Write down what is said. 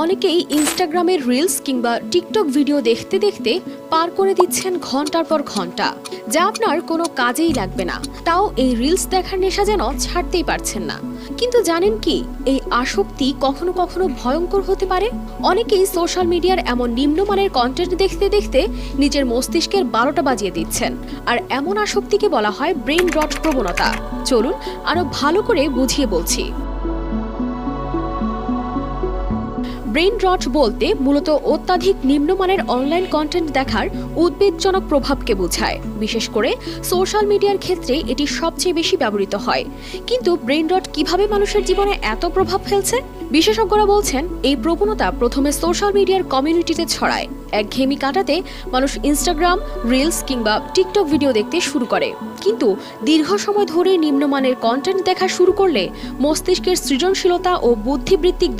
অনেকেই ইনস্টাগ্রামের রিলস কিংবা টিকটক ভিডিও দেখতে দেখতে পার করে দিচ্ছেন ঘন্টার পর ঘন্টা, যা আপনার কোনো কাজেই লাগবে না, তাও এই রিলস দেখার নেশা যেন ছাড়তেই পারছেন না। কিন্তু জানেন কি, এই আসক্তি কখনো কখনো ভয়ঙ্কর হতে পারে। অনেকেই সোশ্যাল মিডিয়ার এমন নিম্নমানের কন্টেন্ট দেখতে দেখতে নিজের মস্তিষ্কের 12টা বাজিয়ে দিচ্ছেন, আর এমন আসক্তিকে বলা হয় ব্রেইন রট প্রবণতা। চলুন আরো ভালো করে বুঝিয়ে বলছি। ব্রেইন রট বলতে মূলত অত্যাধিক নিম্নমানের অনলাইন কন্টেন্ট দেখার উদ্বেগজনক প্রভাবকে বোঝায়। বিশেষ করে সোশ্যাল মিডিয়ার ক্ষেত্রে এটি সবচেয়ে বেশি ব্যবহৃত হয়। কিন্তু ব্রেইন রট কিভাবে মানুষের জীবনে এত প্রভাব ফেলছে? বিশেষজ্ঞরা বলছেন, এই প্রবণতা প্রথমে সোশ্যাল মিডিয়ার কমিউনিটিতে ছড়ায়। একঘেয়েমি কাটাতে মানুষ ইনস্টাগ্রাম, রিলস কিংবা টিকটক ভিডিও দেখতে শুরু করে। কিন্তু দীর্ঘ সময় ধরে নিম্নমানের কন্টেন্ট দেখা শুরু করলে মস্তিষ্কের সৃজনশীলতা ও বুদ্ধিবৃত্তিক